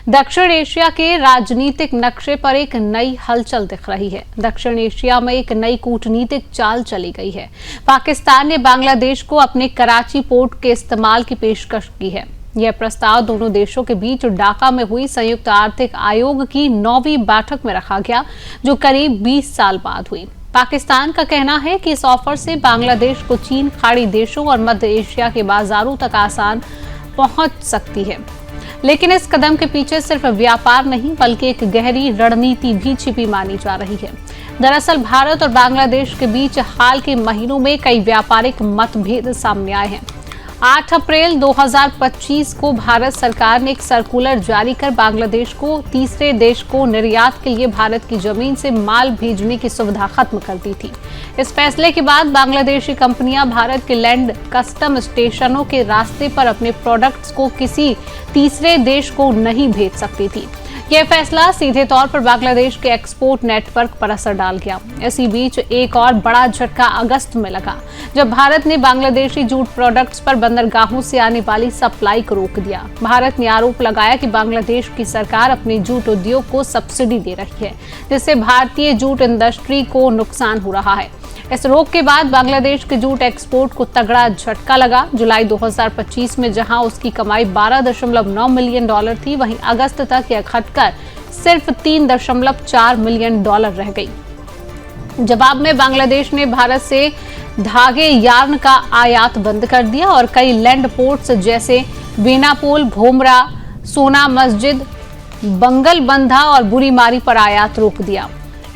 दक्षिण एशिया के राजनीतिक नक्शे पर एक नई हलचल दिख रही है। दक्षिण एशिया में एक नई कूटनीतिक चाल चली गई है। पाकिस्तान ने बांग्लादेश को अपने कराची पोर्ट के इस्तेमाल की पेशकश की है। यह प्रस्ताव दोनों देशों के बीच ढाका में हुई संयुक्त आर्थिक आयोग की 9वीं बैठक में रखा गया, जो करीब 20 साल बाद हुई। पाकिस्तान का कहना है कि इस ऑफर से बांग्लादेश को चीन, खाड़ी देशों और मध्य एशिया के बाजारों तक आसान पहुंच सकती है। लेकिन इस कदम के पीछे सिर्फ व्यापार नहीं बल्कि एक गहरी रणनीति भी छिपी मानी जा रही है। दरअसल भारत और बांग्लादेश के बीच हाल के महीनों में कई व्यापारिक मतभेद सामने आए हैं। 8 अप्रैल 2025 को भारत सरकार ने एक सर्कुलर जारी कर बांग्लादेश को तीसरे देश को निर्यात के लिए भारत की जमीन से माल भेजने की सुविधा खत्म कर दी थी। इस फैसले के बाद बांग्लादेशी कंपनियां भारत के लैंड कस्टम स्टेशनों के रास्ते पर अपने प्रोडक्ट्स को किसी तीसरे देश को नहीं भेज सकती थी। यह फैसला सीधे तौर पर बांग्लादेश के एक्सपोर्ट नेटवर्क पर असर डाल गया। इसी बीच एक और बड़ा झटका अगस्त में लगा, जब भारत ने बांग्लादेशी जूट प्रोडक्ट्स पर बंदरगाहों से आने वाली सप्लाई को रोक दिया। भारत ने आरोप लगाया कि बांग्लादेश की सरकार अपने जूट उद्योग को सब्सिडी दे रही है, जिससे भारतीय जूट इंडस्ट्री को नुकसान हो रहा है। इस रोक के बाद बांग्लादेश के जूट एक्सपोर्ट को तगड़ा झटका लगा। जुलाई 2025 में जहां उसकी कमाई $12.9 मिलियन थी, वहीं अगस्त तक यह घटकर सिर्फ $3.4 मिलियन रह गई। जवाब में बांग्लादेश ने भारत से धागे यार्न का आयात बंद कर दिया और कई लैंड पोर्ट्स जैसे बेनापोल, भोमरा, सोना मस्जिद, बंगलबंधा और बुरीमारी पर आयात रोक दिया।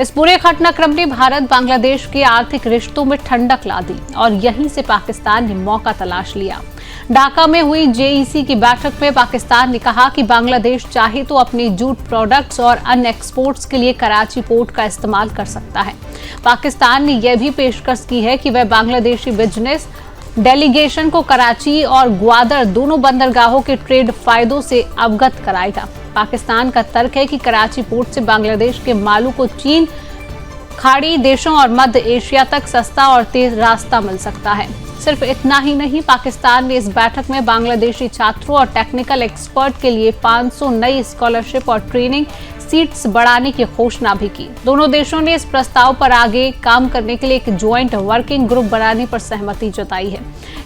इस पूरे घटनाक्रम ने भारत बांग्लादेश के आर्थिक रिश्तों में ठंडक ला दी और यहीं से पाकिस्तान ने मौका तलाश लिया। ढाका में हुई जेईसी की बैठक में पाकिस्तान ने कहा कि बांग्लादेश चाहे तो अपने जूट प्रोडक्ट्स और अन्य एक्सपोर्ट्स के लिए कराची पोर्ट का इस्तेमाल कर सकता है। पाकिस्तान ने यह भी पेशकश की है कि वह बांग्लादेशी बिजनेस डेलीगेशन को कराची और ग्वादर दोनों बंदरगाहों के ट्रेड फायदों से अवगत कराएगा। पाकिस्तान का तर्क है कि कराची पोर्ट से बांग्लादेश के मालों को चीन, खाड़ी देशों और मध्य एशिया तक सस्ता और तेज रास्ता मिल सकता है। सिर्फ इतना ही नहीं, पाकिस्तान ने इस बैठक में बांग्लादेशी छात्रों और टेक्निकल एक्सपर्ट के लिए 500 नई स्कॉलरशिप और ट्रेनिंग सीट्स बढ़ाने की घोषणा भी की। दोनों देशों ने इस प्रस्ताव पर आगे काम करने के लिए एक ज्वाइंट वर्किंग ग्रुप बनाने पर सहमति जताई है।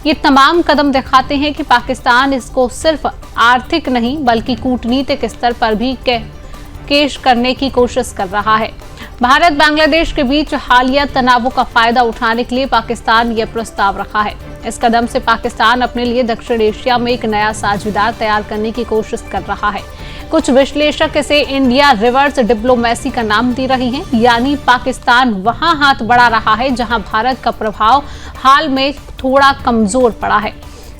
ये तमाम कदम दिखाते हैं कि पाकिस्तान इसको सिर्फ आर्थिक नहीं बल्कि कूटनीतिक स्तर पर भी केश करने की कोशिश कर रहा है। भारत बांग्लादेश के बीच हालिया तनावों का फायदा उठाने के लिए पाकिस्तान यह प्रस्ताव रखा है। इस कदम से पाकिस्तान अपने लिए दक्षिण एशिया में एक नया साझेदार तैयार करने की कोशिश कर रहा है। कुछ विश्लेषक इसे इंडिया रिवर्स डिप्लोमेसी का नाम दे रहे हैं, यानी पाकिस्तान वहां हाथ बढ़ा रहा है जहां भारत का प्रभाव हाल में थोड़ा कमजोर पड़ा है।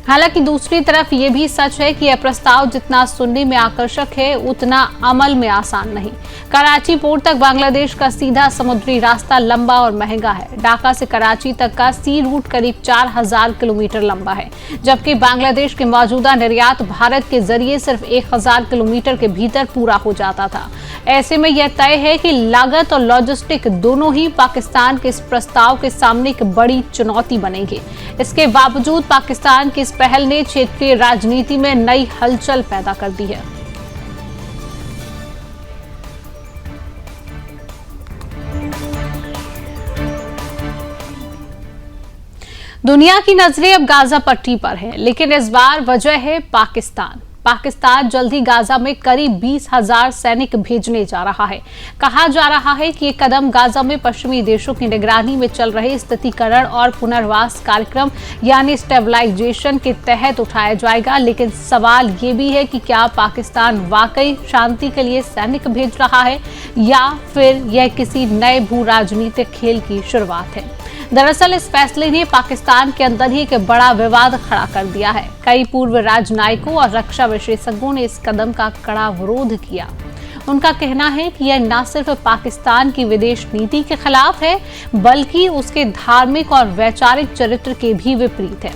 हालांकि दूसरी तरफ ये भी सच है कि यह प्रस्ताव जितना सुनने में आकर्षक है उतना अमल में आसान नहीं। कराची पोर्ट तक बांग्लादेश का सीधा समुद्री रास्ता लंबा और महंगा है। ढाका से कराची तक का सी रूट करीब 4000 किलोमीटर लंबा है, जबकि बांग्लादेश के मौजूदा निर्यात भारत के जरिए सिर्फ 1000 किलोमीटर के भीतर पूरा हो जाता था। ऐसे में यह तय है कि लागत और लॉजिस्टिक दोनों ही पाकिस्तान के इस प्रस्ताव के सामने एक बड़ी चुनौती बनेंगे। इसके बावजूद पाकिस्तान की इस पहल ने क्षेत्रीय राजनीति में नई हलचल पैदा कर दी है। दुनिया की नजरें अब गाजा पट्टी पर है, लेकिन इस बार वजह है पाकिस्तान। पाकिस्तान जल्द ही गाजा में करीब 20,000 सैनिक भेजने जा रहा है। कहा जा रहा है कि ये कदम गाजा में पश्चिमी देशों की निगरानी में चल रहे स्थितिकरण और पुनर्वास कार्यक्रम यानी स्टेबलाइजेशन के तहत उठाया जाएगा। लेकिन सवाल ये भी है कि क्या पाकिस्तान वाकई शांति के लिए सैनिक भेज रहा है या फिर यह किसी नए भू राजनीतिक खेल की शुरुआत है। दरअसल इस फैसले ने पाकिस्तान के अंदर ही एक बड़ा विवाद खड़ा कर दिया है। कई पूर्व राजनयिकों और रक्षा विशेषज्ञों ने इस कदम का कड़ा विरोध किया। उनका कहना है कि यह न सिर्फ पाकिस्तान की विदेश नीति के खिलाफ है बल्कि उसके धार्मिक और वैचारिक चरित्र के भी विपरीत है।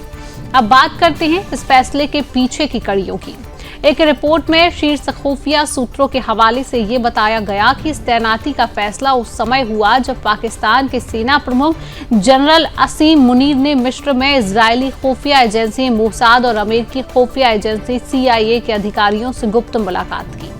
अब बात करते हैं इस फैसले के पीछे की कड़ियों की। एक रिपोर्ट में शीर्ष खुफिया सूत्रों के हवाले से ये बताया गया कि इस तैनाती का फैसला उस समय हुआ जब पाकिस्तान के सेना प्रमुख जनरल असीम मुनीर ने मिस्र में इजरायली खुफिया एजेंसी मोसाद और अमेरिकी खुफिया एजेंसी CIA के अधिकारियों से गुप्त मुलाकात की।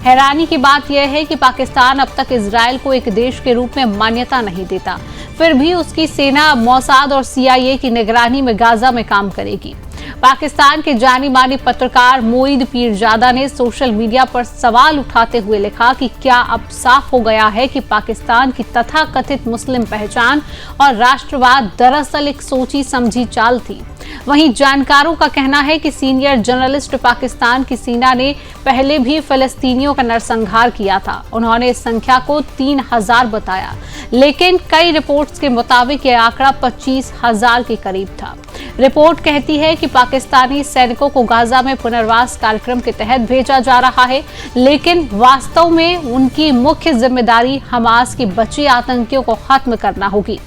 हैरानी की बात यह है कि पाकिस्तान अब तक इजराइल को एक देश के रूप में मान्यता नहीं देता, फिर भी उसकी सेना मोसाद और CIA की निगरानी में गाजा में काम करेगी। पाकिस्तान के जानी मानी पत्रकार मोईद पीरजादा ने सोशल मीडिया पर सवाल उठाते हुए लिखा कि क्या अब साफ हो गया है कि पाकिस्तान की तथाकथित मुस्लिम पहचान और राष्ट्रवाद दरअसल एक सोची समझी चाल थी। वहीं जानकारों का कहना है कि सीनियर जर्नलिस्ट पाकिस्तान की सेना ने पहले भी फिलिस्तीनियों का नरसंहार किया था। उन्होंने इस संख्या को 3000 बताया, लेकिन कई रिपोर्ट्स के मुताबिक यह आंकड़ा 25,000 के करीब था। रिपोर्ट कहती है कि पाकिस्तानी सैनिकों को गाजा में पुनर्वास कार्यक्रम के तहत भेजा जा रहा है, लेकिन वास्तव में उनकी मुख्य जिम्मेदारी हमास के बचे आतंकियों को खत्म करना होगी।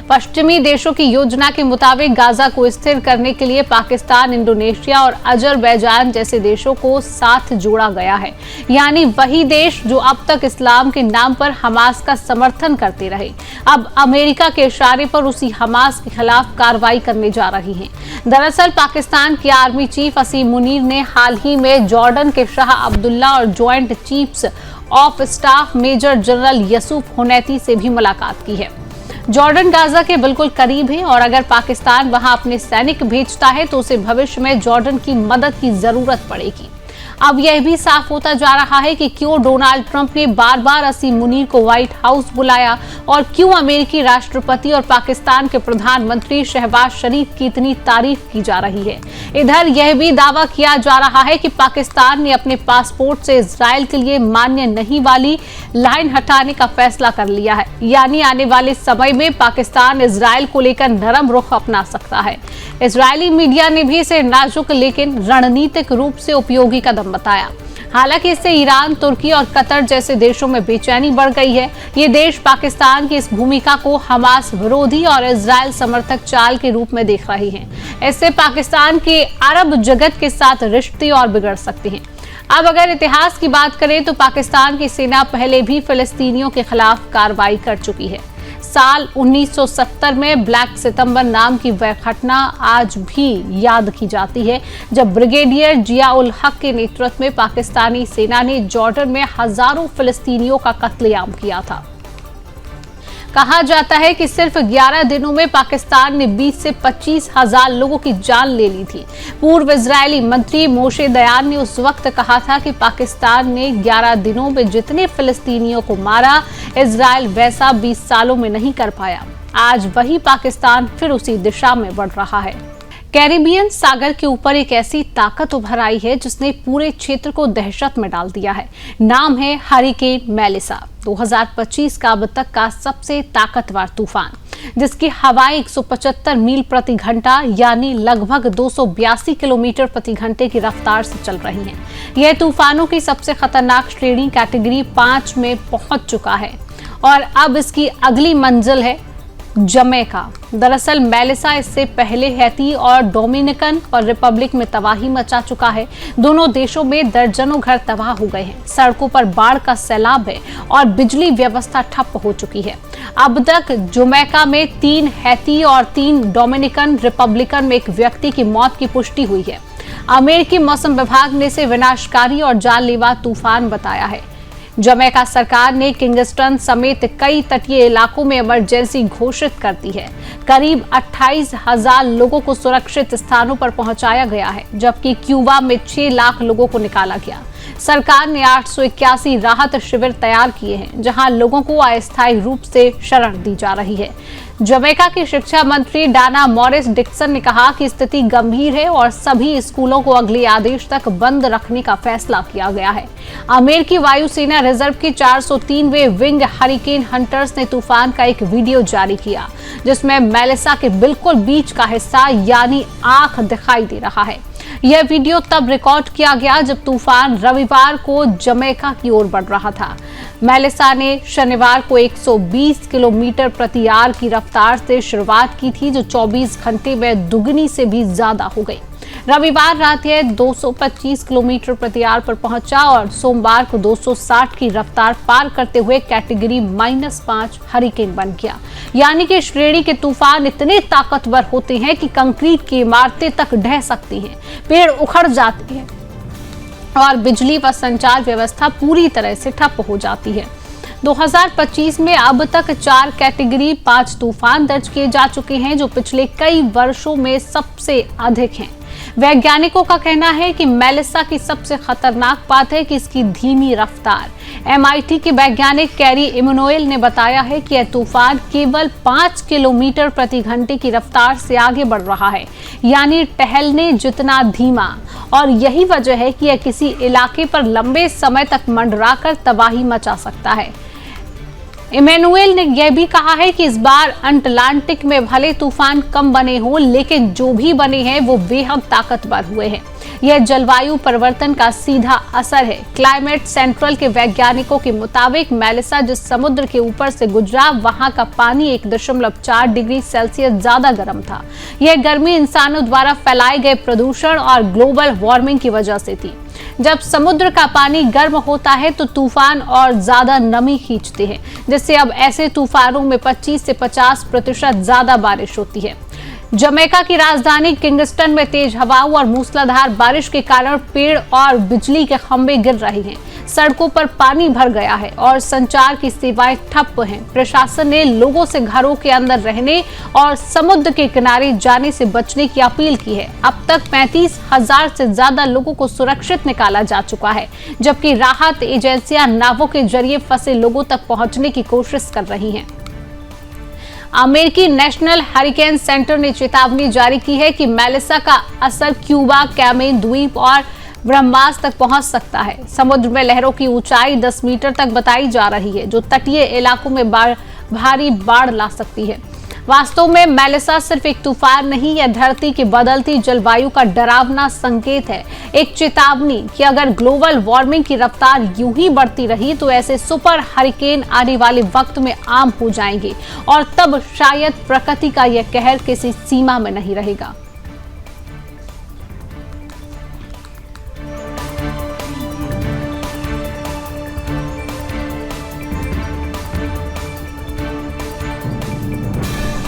पश्चिमी देशों की योजना के मुताबिक गाजा को स्थिर करने के लिए पाकिस्तान, इंडोनेशिया और अजरबैजान जैसे देशों को साथ जोड़ा गया है, यानी वही देश जो अब तक इस्लाम के नाम पर हमास का समर्थन करते रहे, अब अमेरिका के इशारे पर उसी हमास के खिलाफ कार्रवाई करने जा रही हैं। दरअसल पाकिस्तान के आर्मी चीफ असीम मुनीर ने हाल ही में जॉर्डन के शाह अब्दुल्ला और joint chiefs of staff major general Yousef Huneiti से भी मुलाकात की है। जॉर्डन गाजा के बिल्कुल करीब है और अगर पाकिस्तान वहां अपने सैनिक भेजता है तो उसे भविष्य में जॉर्डन की मदद की जरूरत पड़ेगी। अब यह भी साफ होता जा रहा है कि क्यों डोनाल्ड ट्रंप ने बार बार असीम मुनीर को व्हाइट हाउस बुलाया और क्यों अमेरिकी राष्ट्रपति और पाकिस्तान के प्रधानमंत्री शहबाज शरीफ की इतनी तारीफ की जा रही है। इधर यह भी दावा किया जा रहा है कि पाकिस्तान ने अपने पासपोर्ट से इजराइल के लिए मान्य नहीं वाली लाइन हटाने का फैसला कर लिया है, यानी आने वाले समय में पाकिस्तान इजराइल को लेकर नरम रुख अपना सकता है। इजरायली मीडिया ने भी इसे नाजुक लेकिन रणनीतिक रूप से उपयोगी कदम बताया। हालांकि इससे ईरान, तुर्की और कतर जैसे देशों में बेचैनी बढ़ गई है। ये देश पाकिस्तान की इस भूमिका को हमास विरोधी और इजराइल समर्थक चाल के रूप में देख रहे हैं। इससे पाकिस्तान के अरब जगत के साथ रिश्ते और बिगड़ सकते हैं। अब अगर इतिहास की बात करें तो पाकिस्तान की सेना पहले भी फिलिस्तीनियों के खिलाफ कार्रवाई कर चुकी है। साल 1970 में ब्लैक सितंबर नाम की वह घटना आज भी याद की जाती है, जब ब्रिगेडियर जिया उल हक के नेतृत्व में पाकिस्तानी सेना ने जॉर्डन में हजारों फिलिस्तीनियों का कत्लेआम किया था। कहा जाता है कि सिर्फ 11 दिनों में पाकिस्तान ने 20 से 25 हजार लोगों की जान ले ली थी। पूर्व इजरायली मंत्री मोशे दयान ने उस वक्त कहा था कि पाकिस्तान ने 11 दिनों में जितने फिलिस्तीनियों को मारा, इजराइल वैसा 20 सालों में नहीं कर पाया। आज वही पाकिस्तान फिर उसी दिशा में बढ़ रहा है। कैरिबियन सागर के ऊपर एक ऐसी ताकत उभर आई है जिसने पूरे क्षेत्र को दहशत में डाल दिया है। नाम है हरिकेन मेलिसा। 2025 का अब तक का सबसे ताकतवर तूफान, जिसकी हवाएं 175 मील प्रति घंटा यानी लगभग 282 किलोमीटर प्रति घंटे की रफ्तार से चल रही हैं। यह तूफानों की सबसे खतरनाक श्रेणी कैटेगरी 5 में पहुंच चुका है और अब इसकी अगली मंजिल है जमैका। दरअसल मेलिसा इससे पहले हैती और डोमिनिकन और रिपब्लिक में तबाही मचा चुका है। दोनों देशों में दर्जनों घर तबाह हो गए हैं, सड़कों पर बाढ़ का सैलाब है और बिजली व्यवस्था ठप हो चुकी है। अब तक जमैका में 3 हैती और 3 डोमिनिकन रिपब्लिकन में एक व्यक्ति की मौत की पुष्टि हुई है। अमेरिकी मौसम विभाग ने इसे विनाशकारी और जानलेवा तूफान बताया है। जमैका सरकार ने किंगस्टन समेत कई तटीय इलाकों में इमरजेंसी घोषित कर दी है। करीब 28,000 लोगों को सुरक्षित स्थानों पर पहुंचाया गया है, जबकि क्यूबा में 6 लाख लोगों को निकाला गया। सरकार ने 881 राहत शिविर तैयार किए हैं, जहां लोगों को अस्थायी रूप से शरण दी जा रही है। जमैका की शिक्षा मंत्री डाना मॉरिस डिक्सन ने कहा कि स्थिति गंभीर है और सभी स्कूलों को अगले आदेश तक बंद रखने का फैसला किया गया है। अमेरिकी वायुसेना रिजर्व के 403वें विंग हरिकेन हंटर्स ने तूफान का एक वीडियो जारी किया, जिसमें मेलिसा के बिल्कुल बीच का हिस्सा यानी आंख दिखाई दे रहा है। यह वीडियो तब रिकॉर्ड किया गया जब तूफान रविवार को जमैका की ओर बढ़ रहा था। मेलिसा ने शनिवार को 120 किलोमीटर प्रति आवर की रफ्तार से शुरुआत की थी, जो 24 घंटे में दुगनी से भी ज्यादा हो गई। रविवार रात यह 225 किलोमीटर प्रति आवर पर पहुंचा और सोमवार को 260 की रफ्तार पार करते हुए कैटेगरी -5 हरिकेन बन गया। यानी कि श्रेणी के तूफान इतने ताकतवर होते हैं कि कंक्रीट की इमारतें तक ढह सकती हैं, पेड़ उखड़ जाते हैं और बिजली व संचार व्यवस्था पूरी तरह से ठप हो जाती है। 2025 में अब तक 4 कैटेगरी 5 तूफान दर्ज किए जा चुके हैं, जो पिछले कई वर्षों में सबसे अधिक हैं। वैज्ञानिकों का कहना है कि मेलिसा की सबसे खतरनाक बात है कि इसकी धीमी रफ्तार। MIT के वैज्ञानिक कैरी इमनुएल ने बताया है कि यह तूफान केवल 5 किलोमीटर प्रति घंटे की रफ्तार से आगे बढ़ रहा है, यानी टहलने जितना धीमा। और यही वजह है कि यह किसी इलाके पर लंबे समय तक मंडराकर तबाही मचा सकता है। इमैनुएल ने यह भी कहा है कि इस बार अटलांटिक में भले तूफान कम बने हों, लेकिन जो भी बने हैं वो बेहद ताकतवर हुए हैं। यह जलवायु परिवर्तन का सीधा असर है। क्लाइमेट सेंट्रल के वैज्ञानिकों के मुताबिक मेलिसा जिस समुद्र के ऊपर से गुजरा, वहां का पानी 1.4 डिग्री सेल्सियस ज्यादा गर्म था। यह गर्मी इंसानों द्वारा फैलाए गए प्रदूषण और ग्लोबल वार्मिंग की वजह से थी। जब समुद्र का पानी गर्म होता है तो तूफान और ज्यादा नमी खींचते हैं, जिससे अब ऐसे तूफानों में 25 से 50% ज्यादा बारिश होती है। जमैका की राजधानी किंगस्टन में तेज हवाओं और मूसलाधार बारिश के कारण पेड़ और बिजली के खंभे गिर रहे हैं। सड़कों पर पानी भर गया है और संचार की सेवाएं ठप हैं। प्रशासन ने लोगों से घरों के अंदर रहने और समुद्र के किनारे जाने से बचने की अपील की है। अब तक 35,000 से ज्यादा लोगों को सुरक्षित निकाला जा चुका है, जबकि राहत एजेंसियां नावों के जरिए फंसे लोगों तक पहुंचने की कोशिश कर रही हैं। अमेरिकी नेशनल हरिकेन सेंटर ने चेतावनी जारी की है कि मेलिसा का असर क्यूबा, कैमेन द्वीप और ब्रह्मास तक पहुंच सकता है। समुद्र में लहरों की ऊंचाई 10 मीटर तक बताई जा रही है, जो तटीय इलाकों में भारी बाढ़ ला सकती है। वास्तव में मेलिसा सिर्फ एक तूफान नहीं, यह धरती की बदलती जलवायु का डरावना संकेत है। एक चेतावनी कि अगर ग्लोबल वार्मिंग की रफ्तार यूं ही बढ़ती रही तो ऐसे सुपर हरिकेन आने वाले वक्त में आम हो जाएंगे और तब शायद प्रकृति का यह कहर किसी सीमा में नहीं रहेगा।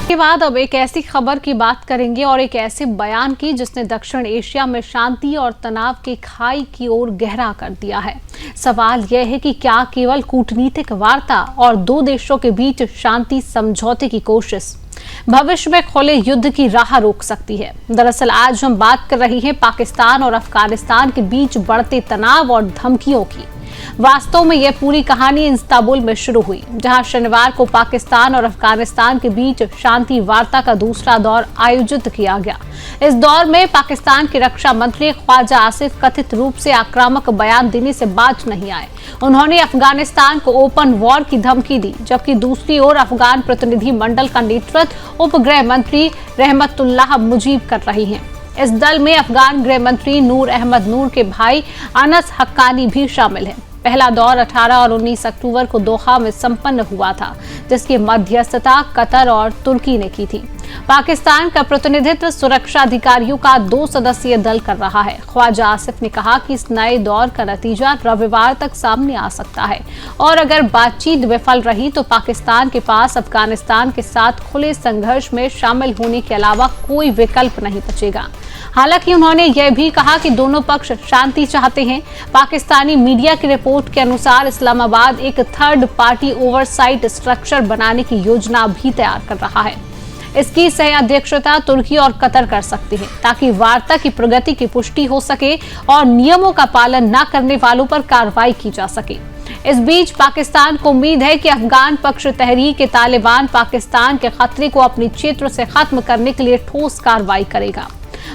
के बाद अब एक ऐसी खबर की बात करेंगे और एक ऐसे बयान की जिसने दक्षिण एशिया में शांति और तनाव की खाई की ओर गहरा कर दिया है। सवाल यह है कि क्या केवल कूटनीतिक वार्ता और दो देशों के बीच शांति समझौते की कोशिश भविष्य में खुले युद्ध की राह रोक सकती है। दरअसल आज हम बात कर रहे हैं पाकिस्तान और अफगानिस्तान के बीच बढ़ते तनाव और धमकियों की। वास्तव में यह पूरी कहानी इस्तांबुल में शुरू हुई, जहां शनिवार को पाकिस्तान और अफगानिस्तान के बीच शांति वार्ता का दूसरा दौर आयोजित किया गया। इस दौर में पाकिस्तान के रक्षा मंत्री ख्वाजा आसिफ कथित रूप से आक्रामक बयान देने से बाज नहीं आए। उन्होंने अफगानिस्तान को ओपन वॉर की धमकी दी, जबकि दूसरी ओर अफगान प्रतिनिधि मंडल का नेतृत्व उपगृह मंत्री रहमतुल्लाह मुजीब कर रही हैं। इस दल में अफगान गृह मंत्री नूर अहमद नूर के भाई अनस हक्कानी भी शामिल हैं। पहला दौर 18 और 19 अक्टूबर को दोहा में संपन्न हुआ था, जिसकी मध्यस्थता कतर और तुर्की ने की थी। पाकिस्तान का प्रतिनिधित्व सुरक्षा अधिकारियों का 2 सदस्यीय दल कर रहा है। ख्वाजा आसिफ ने कहा कि इस नए दौर का नतीजा रविवार तक सामने आ सकता है और अगर बातचीत विफल रही तो पाकिस्तान के पास अफगानिस्तान के साथ खुले संघर्ष में शामिल होने के अलावा कोई विकल्प नहीं बचेगा। हालांकि उन्होंने यह भी कहा कि दोनों पक्ष शांति चाहते हैं। पाकिस्तानी मीडिया की रिपोर्ट के अनुसार इस्लामाबाद एक थर्ड पार्टी ओवरसाइट स्ट्रक्चर बनाने की योजना भी तैयार कर रहा है। इसकी सह अध्यक्षता तुर्की और कतर कर सकती है, ताकि वार्ता की प्रगति की पुष्टि हो सके और नियमों का पालन न करने वालों पर कार्रवाई की जा सके। इस बीच पाकिस्तान को उम्मीद है कि अफगान पक्ष तहरीक तालिबान पाकिस्तान के खतरे को अपने क्षेत्र से खत्म करने के लिए ठोस कार्रवाई करेगा।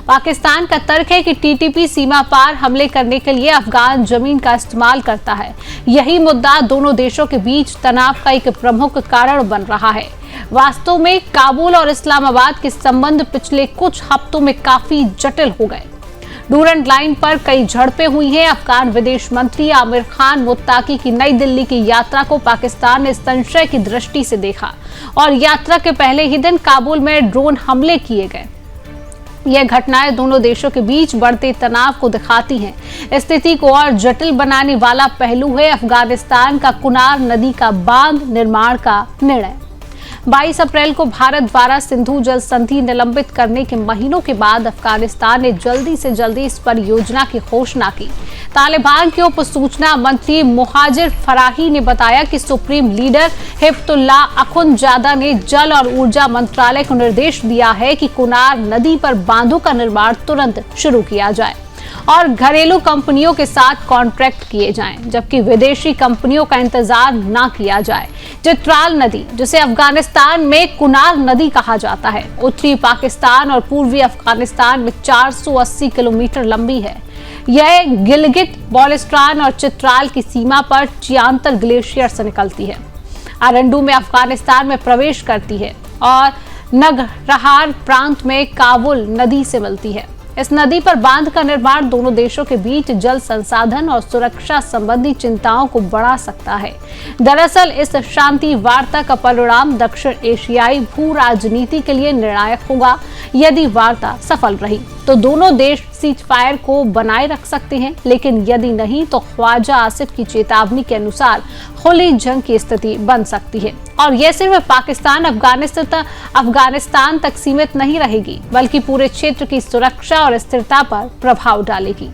पाकिस्तान का तर्क है कि टीटीपी सीमा पार हमले करने के लिए अफगान जमीन का इस्तेमाल करता है। यही मुद्दा दोनों देशों के बीच तनाव का एक प्रमुख कारण बन रहा है। वास्तव में काबुल और इस्लामाबाद के संबंध पिछले कुछ हफ्तों में काफी जटिल हो गए। डूरंड लाइन पर कई झड़पें हुई हैं। अफगान विदेश मंत्री आमिर खान मुत्ताकी की नई दिल्ली की यात्रा को पाकिस्तान ने संशय की दृष्टि से देखा और यात्रा के पहले ही दिन काबुल में ड्रोन हमले किए गए। यह घटनाएं दोनों देशों के बीच बढ़ते तनाव को दिखाती हैं। स्थिति को और जटिल बनाने वाला पहलू है अफगानिस्तान का कुनार नदी का बांध निर्माण का निर्णय। 22 अप्रैल को भारत द्वारा सिंधु जल संधि निलंबित करने के महीनों के बाद अफगानिस्तान ने जल्दी से जल्दी इस परियोजना की घोषणा की। तालिबान के उप सूचना मंत्री मुहाजिर फराही ने बताया कि सुप्रीम लीडर हिफ्तुल्लाह अखुंदजादा ने जल और ऊर्जा मंत्रालय को निर्देश दिया है कि कुनार नदी पर बांधों का निर्माण तुरंत शुरू किया जाए और घरेलू कंपनियों के साथ कॉन्ट्रैक्ट किए जाएं, जबकि विदेशी कंपनियों का इंतजार न किया जाए। चित्राल नदी, जिसे अफगानिस्तान में कुनार नदी कहा जाता है, उत्तरी पाकिस्तान और पूर्वी अफगानिस्तान में 480 किलोमीटर लंबी है। यह गिलगित बाल्टिस्तान और चित्राल की सीमा पर चियांतर ग्लेशियर से निकलती है, अरंडू में अफगानिस्तान में प्रवेश करती है और नगरहार प्रांत में काबुल नदी से मिलती है। इस नदी पर बांध का निर्माण दोनों देशों के बीच जल संसाधन और सुरक्षा संबंधी चिंताओं को बढ़ा सकता है। दरअसल इस शांति वार्ता का परिणाम दक्षिण एशियाई भू राजनीति के लिए निर्णायक होगा। यदि वार्ता सफल रही तो दोनों देश सीज फायर को बनाए रख सकते हैं, लेकिन यदि नहीं तो ख्वाजा आसिफ की चेतावनी के अनुसार खुली जंग की स्थिति बन सकती है और यह सिर्फ पाकिस्तान अफगानिस्तान तक सीमित नहीं रहेगी, बल्कि पूरे क्षेत्र की सुरक्षा और स्थिरता पर प्रभाव डालेगी।